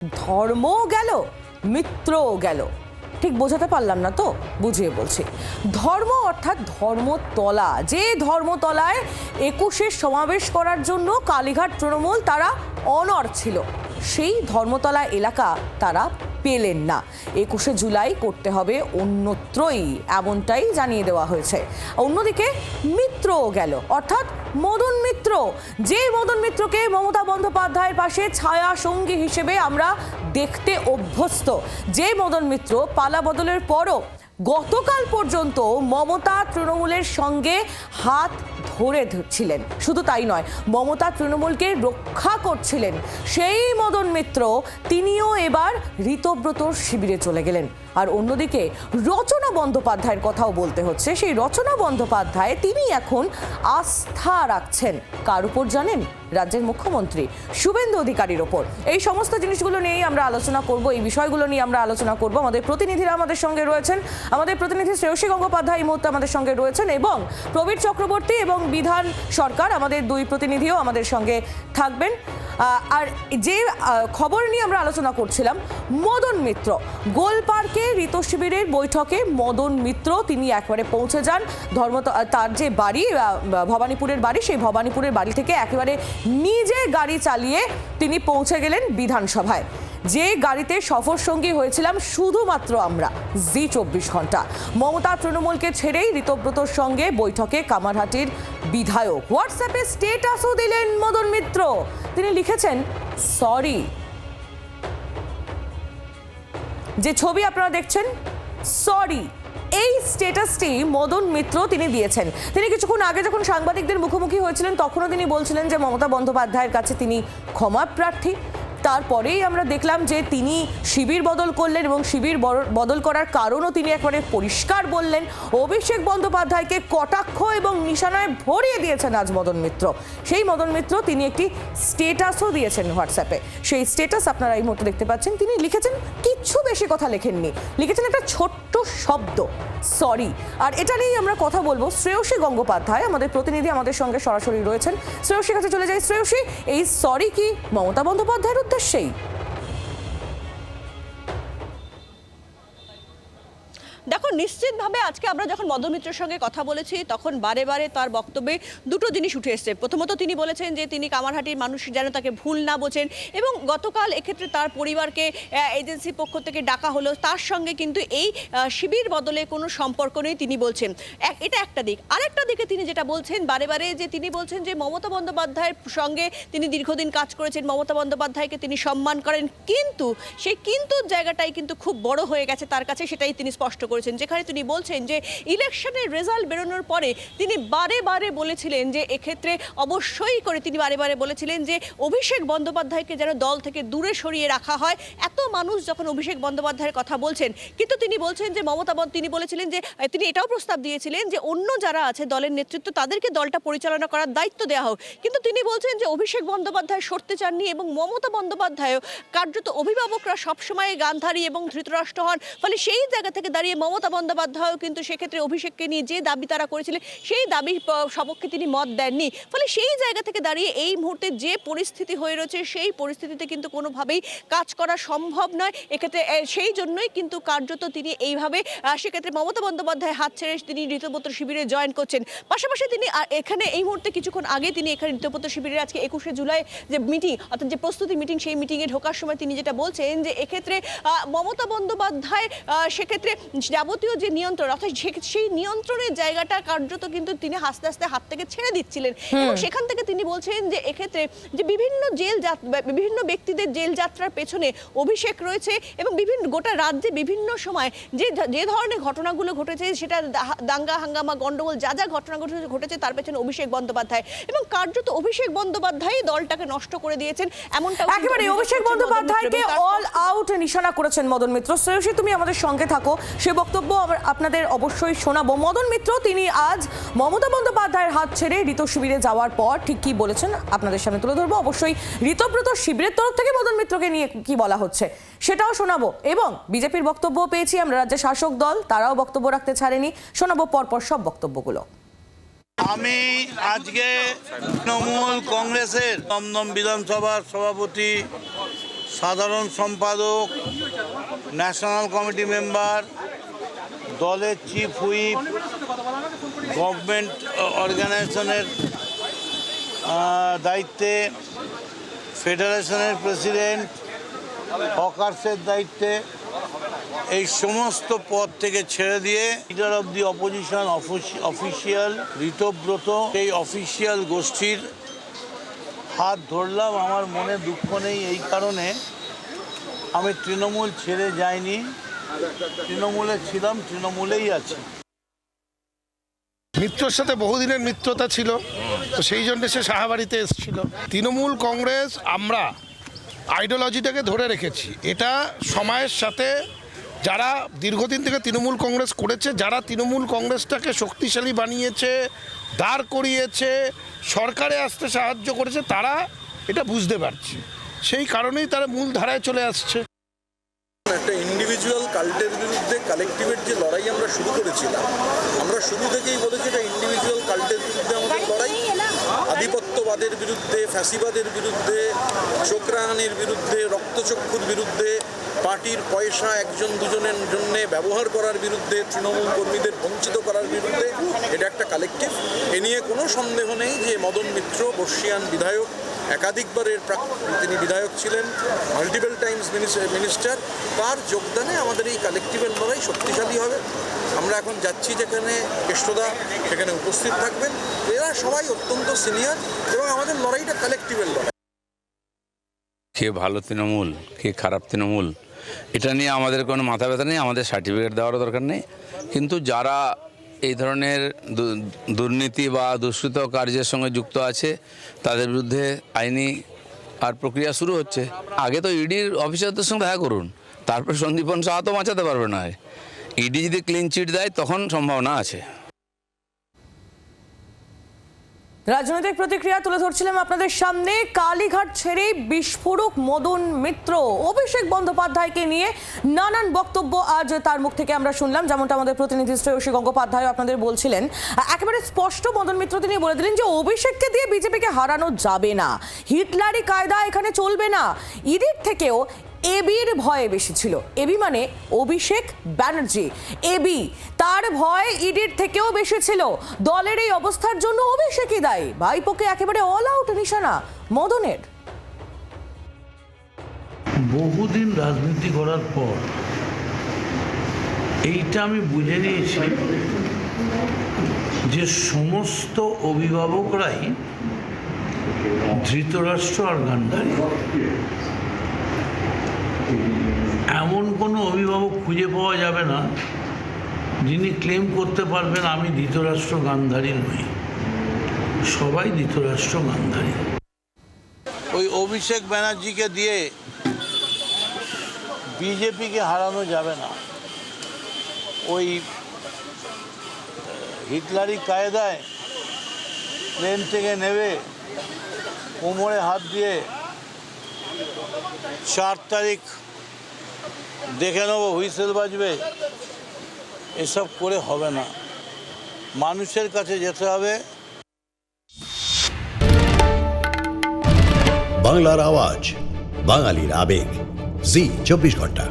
ধর্মও গেল, মিত্রও গেল। ঠিক বোঝাতে পারলাম না তো, বুঝিয়ে বলছি। ধর্ম অর্থাৎ ধর্মতলা, যে ধর্মতলায় 21-এর সমাবেশ করার জন্য কালীঘাট তৃণমূল তারা অনড় ছিল, সেই ধর্মতলা এলাকা তারা পেলেন না। 21শে জুলাই করতে হবে অন্যত্রই, এমনটাই জানিয়ে দেওয়া হয়েছে। অন্যদিকে মিত্রও গেল, অর্থাৎ মদন মিত্র, যে মদন মিত্রকে মমতা বন্দ্যোপাধ্যায়ের পাশে ছায়া সঙ্গী হিসেবে আমরা দেখতে অভ্যস্ত, যে মদন মিত্র পালা বদলের পরও গতকাল পর্যন্ত মমতা তৃণমূলের সঙ্গে হাত ধরে ছিলেন, শুধু তাই নয়, মমতা তৃণমূলকে রক্ষা করছিলেন, সেই মদন মিত্র তিনিও এবার ঋতব্রতর শিবিরে চলে গেলেন। আর অন্যদিকে রচনা বন্দ্যোপাধ্যায়ের কথাও বলতে হচ্ছে। সেই রচনা বন্দ্যোপাধ্যায় তিনি এখন আস্থা রাখছেন কার উপর জানেন? রাজ্যের মুখ্যমন্ত্রী শুভেন্দু অধিকারীর ওপর। এই সমস্ত জিনিসগুলো নিয়েই আমরা আলোচনা করব, এই বিষয়গুলো নিয়ে আমরা আলোচনা করব। আমাদের প্রতিনিধিরা আমাদের সঙ্গে রয়েছেন, আমাদের প্রতিনিধি শ্রেয়সী গঙ্গোপাধ্যায় এই মুহূর্তে আমাদের সঙ্গে রয়েছেন, এবং প্রবীর চক্রবর্তী এবং বিধান সরকার, আমাদের দুই প্রতিনিধিও আমাদের সঙ্গে থাকবেন। আর যে খবর নিয়ে আমরা আলোচনা করছিলাম, মদন মিত্র গোলপার্কে ঋত শিবিরের বৈঠকে মদন মিত্র তিনি একবারে পৌঁছে যান। তার যে বাড়ি ভবানীপুরের বাড়ি, সেই ভবানীপুরের বাড়ি থেকে একেবারে নিজে গাড়ি চালিয়ে তিনি পৌঁছে গেলেন বিধানসভায়, যে গাড়িতে সফর সঙ্গী হয়েছিলাম শুধুমাত্র আমরা, জি 24 ঘন্টা। মমতা তৃণমূলকে ছেড়েই ঋতব্রতর সঙ্গে বৈঠকে কামারহাটির বিধায়ক। হোয়াটসঅ্যাপে স্টেটাসও দিলেন মদন মিত্র, তিনি লিখেছেন সরি। যে ছবি আপনারা দেখছেন, সরি, এই স্ট্যাটাসটি মদন মিত্র তিনি দিয়েছেন। তিনি কিছুক্ষণ আগে যখন সাংবাদিকদের মুখোমুখি হয়েছিলেন তখনও তিনি বলছিলেন যে মমতা বন্দ্যোপাধ্যায়ের কাছে তিনি ক্ষমা প্রার্থী। তারপরেই আমরা দেখলাম যে তিনি শিবির বদল করলেন, এবং শিবির বদল করার কারণও তিনি একবারে পরিষ্কার বললেন। অভিষেক বন্দ্যোপাধ্যায়কে কটাক্ষ এবং নিশানায় ভরিয়ে দিয়েছেন আজ মদন মিত্র। সেই মদন মিত্র তিনি একটি স্টেটাসও দিয়েছেন হোয়াটসঅ্যাপে। সেই স্টেটাস আপনারা এই মুহূর্তে দেখতে পাচ্ছেন। তিনি লিখেছেন, কিচ্ছু বেশি কথা লেখেননি, লিখেছেন একটা ছোট্ট শব্দ, সরি। আর এটা নিয়েই আমরা কথা বলবো। শ্রেয়সী গঙ্গোপাধ্যায় আমাদের প্রতিনিধি আমাদের সঙ্গে সরাসরি রয়েছেন। শ্রেয়সীর কাছে চলে যাই। শ্রেয়সী, এই সরি কি মমতা বন্দ্যোপাধ্যায়ের উদ্দেশ্যেই? দেখো, নিশ্চিতভাবে আজকে আমরা যখন মদন মিত্রের সঙ্গে কথা বলেছি তখন বারে বারে তার বক্তব্যে দুটো জিনিস উঠে এসছে। প্রথমত তিনি বলেছেন যে তিনি কামারহাটির মানুষ যেন তাকে ভুল না বোঝেন, এবং গতকাল এক্ষেত্রে তার পরিবারকে এজেন্সির পক্ষ থেকে ডাকা হলো, তার সঙ্গে কিন্তু এই শিবির বদলে কোনো সম্পর্ক নেই তিনি বলছেন। এটা একটা দিক। আরেকটা দিকে তিনি যেটা বলছেন বারে বারে, যে তিনি বলছেন যে মমতা বন্দ্যোপাধ্যায়ের সঙ্গে তিনি দীর্ঘদিন কাজ করেছেন, মমতা বন্দ্যোপাধ্যায়কে তিনি সম্মান করেন, কিন্তু সেই কিন্তু জায়গাটাই কিন্তু খুব বড় হয়ে গেছে তার কাছে, সেটাই তিনি স্পষ্ট করেছেন। যেখানে তিনি বলছেন যে ইলেকশনের রেজাল্ট বেরোনোর পরে তিনি বারে বারে বলেছিলেন যে এক্ষেত্রে অবশ্যই করে তিনি বারে বারে বলেছিলেন যে অভিষেক বন্দ্যোপাধ্যায়কে যেন দল থেকে দূরে সরিয়ে রাখা হয়। এত মানুষ যখন অভিষেক বন্দ্যোপাধ্যায়ের কথা বলছেন, কিন্তু তিনি বলছেন যে তিনি বলেছিলেন যে তিনি এটাও প্রস্তাব দিয়েছিলেন যে অন্য যারা আছে দলের নেতৃত্ব তাদেরকে দলটা পরিচালনা করার দায়িত্ব দেওয়া হোক, কিন্তু তিনি বলছেন যে অভিষেক বন্দ্যোপাধ্যায় সরতে চাননি, এবং মমতা বন্দ্যোপাধ্যায়ও কার্যত অভিভাবকরা সবসময় গান্ধারী এবং ধৃতরাষ্ট্র হন। ফলে সেই জায়গা থেকে দাঁড়িয়ে মমতা বন্দ্যোপাধ্যায়ও কিন্তু সেক্ষেত্রে অভিষেককে নিয়ে যে দাবি তারা করেছিলেন সেই দাবির সপক্ষে তিনি মত দেননি। ফলে সেই জায়গা থেকে দাঁড়িয়ে এই মুহূর্তে যে পরিস্থিতি হয়ে রয়েছে, সেই পরিস্থিতিতে কিন্তু কোনোভাবেই কাজ করা সম্ভব নয়। এক্ষেত্রে সেই জন্যই কিন্তু কার্যত তিনি এইভাবে সেক্ষেত্রে মমতা বন্দ্যোপাধ্যায় হাত ছেড়ে তিনি ঋতব্রত শিবিরে জয়েন করছেন। পাশাপাশি তিনি এখানে এই মুহূর্তে কিছুক্ষণ আগে তিনি এখানে ঋতব্রত শিবিরের আজকে 21শে জুলাই যে মিটিং, অর্থাৎ যে প্রস্তুতি মিটিং, সেই মিটিংয়ে ঢোকার সময় তিনি যেটা বলছেন যে এক্ষেত্রে মমতা বন্দ্যোপাধ্যায় সেক্ষেত্রে যাবতীয় যে নিয়ন্ত্রণ, অর্থাৎ সেই নিয়ন্ত্রণের জায়গাটা কার্যত কিন্তু তিনি আস্তে আস্তে হাত থেকে ছেড়ে দিচ্ছিলেন, এবং সেখান থেকে তিনি বলছেন যে এক্ষেত্রে যে বিভিন্ন ব্যক্তিদের জেল যাত্রার পেছনে অভিষেক রয়েছে, এবং গোটা রাজ্যে বিভিন্ন সময় যে ধরনের ঘটনাগুলো ঘটেছে, সেটা দাঙ্গা হাঙ্গামা গন্ডগোল যা যা ঘটনা ঘটেছে তার পেছনে অভিষেক বন্দ্যোপাধ্যায়, এবং কার্যত অভিষেক বন্দ্যোপাধ্যায় দলটাকে নষ্ট করে দিয়েছেন। এমনটা একেবারে অভিষেক বন্দ্যোপাধ্যায়কে অল আউট নিশানা করেছেন মদন মিত্র। শ্রেয়সী, তুমি আমাদের সঙ্গে থাকো, সে বক্তব্য আপনাদের অবশ্যই শোনাবো। মদন মিত্র তিনি আজ মমতা বন্দ্যোপাধ্যায়ের হাত ছেড়ে ঋত শিবিরে যাওয়ার পর ঠিক কি বলেছেন আপনাদের সামনে তুলে ধরবো। অবশ্যই ঋতব্রত শিবিরের তরফ থেকে মদন মিত্রকে নিয়ে কি বলা হচ্ছে সেটাও শোনাবো, এবং বিজেপির বক্তব্য পেয়েছি আমরা, রাজ্যের শাসক দল তারাও বক্তব্য রাখতে ছাড়েনি, শোনাবো পরপর সব বক্তব্যগুলো। আমি আজকে তৃণমূল কংগ্রেসের দমদম বিধানসভার সভাপতি সাধারণ সম্পাদক, ন্যাশনাল কমিটি মেম্বার, দলের চিফ হুইপ, গভর্নমেন্ট অর্গানাইজেশনের দায়িত্বে, ফেডারেশনের প্রেসিডেন্ট, হকার্সের দায়িত্বে, এই সমস্ত পদ থেকে ছেড়ে দিয়ে leader of the opposition official Ritabrata এই অফিসিয়াল গোষ্ঠীর হাত ধরলাম। আমার মনে দুঃখ নেই এই কারণে আমি তৃণমূল ছেড়ে যাইনি, তৃণমূলে ছিলাম, তৃণমূলেই আছি। মিত্রর সাথে বহুদিনের মিত্রতা ছিল, তো সেই জন্য সে সাহাবাড়িতে এসেছিল। তৃণমূল কংগ্রেস আমরা আইডিওলজিটাকে ধরে রেখেছি। এটা সময়ের সাথে যারা দীর্ঘদিন থেকে তৃণমূল কংগ্রেস করেছে, যারা তৃণমূল কংগ্রেসটাকে শক্তিশালী বানিয়েছে, দাঁড় করিয়েছে, সরকারে আসতে সাহায্য করেছে, তারা এটা বুঝতে পারছে। সেই কারণেই তারা মূল ধারায় চলে আসছে। একটা ইন্ডিভিজুয়াল কাল্টের বিরুদ্ধে কালেকটিভের যে লড়াই আমরা শুরু করেছিলাম, আমরা শুরু থেকেই বলেছি এটা ইন্ডিভিজুয়াল কাল্টের বিরুদ্ধে আমাদের লড়াই, আধিপত্যবাদের বিরুদ্ধে, ফ্যাসিবাদের বিরুদ্ধে, চোখরাহানির বিরুদ্ধে, রক্তচক্ষুর বিরুদ্ধে, পার্টির পয়সা একজন দুজনের জন্য ব্যবহার করার বিরুদ্ধে, তৃণমূল কর্মীদের বঞ্চিত করার বিরুদ্ধে। এটা একটা কালেকটিভ। এ নিয়ে কোনো সন্দেহ নেই যে মদন মিত্র বর্ষিয়ান বিধায়ক, একাধিকবারের তিনি বিধায়ক ছিলেন, মাল্টিপল টাইমস মিনিস্টার, তার যোগদানে আমাদের এই কালেকটিভের লড়াই শক্তিশালী হবে। আমরা এখন যাচ্ছি যেখানে কেষ্টদা সেখানে উপস্থিত থাকবেন। এরা সবাই অত্যন্ত সিনিয়র এবং আমাদের লড়াইটা কালেকটিভের লড়াই। কে ভালো তৃণমূল, কে খারাপ তৃণমূল, এটা নিয়ে আমাদের কোনো মাথা ব্যথা নেই, আমাদের সার্টিফিকেট দেওয়ারও দরকার নেই। কিন্তু যারা এই ধরনের দুর্নীতি বা দুষ্কৃত কার্যের সঙ্গে যুক্ত আছে তাদের বিরুদ্ধে আইনি আর প্রক্রিয়া শুরু হচ্ছে। আগে তো ইডির অফিসারদের সঙ্গে দেখা করুন, তারপর সন্দীপন সাহা তো বাঁচাতে পারবে না। ইডি যদি ক্লিন চিট দেয় তখন সম্ভাবনা আছে। রাজনৈতিক প্রতিক্রিয়া তুলে ধরছিলাম আপনাদের সামনে। কালীঘাট ছেড়ে বিস্ফোরক মদন মিত্র, অভিষেক বন্দ্যোপাধ্যায়কে নিয়ে নানান বক্তব্য আজ তার মুখ থেকে আমরা শুনলাম। যেমনটা আমাদের প্রতিনিধি শ্রেয়সী গঙ্গোপাধ্যায় আপনাদের বলছিলেন, একেবারে স্পষ্ট মদন মিত্র তিনি বলে দিলেন যে অভিষেককে দিয়ে বিজেপিকে হারানো যাবে না, হিটলারি কায়দা এখানে চলবে না। ইডির থেকেও এবির ভয়ে বেশি ছিল। এবি মানে অভিষেক ব্যানার্জি, এবি তার ভয় ইডির থেকেও বেশি ছিল। দলের এই অবস্থার জন্য অভিষেকই দায়ী। ভাইপোকে একেবারে অল আউট নিশানা মদনের। বহুদিন রাজনীতি করার পর এইটা আমি বুঝে নিয়েছি যে সমস্ত অভিভাবকরাই ধৃতরাষ্ট্র আর গান্ধারী। এমন কোনো অভিভাবক খুঁজে পাওয়া যাবে না যিনি ক্লেম করতে পারবেন আমি ধৃতরাষ্ট্র গান্ধারী নই। সবাই ধৃতরাষ্ট্র গান্ধারী। ওই অভিষেক ব্যানার্জিকে দিয়ে বিজেপিকে হারানো যাবে না। ওই হিটলারি কায়দায় প্লেন থেকে নেবে, কোমরে হাত দিয়ে 4 তারিখ দেখে নেবো, হুইসেল বাজবে, এসব করে হবে না। মানুষের কাছে যেতে হবে। বাংলার আওয়াজ, বাঙালির আবেগ, জি 24 ঘন্টা।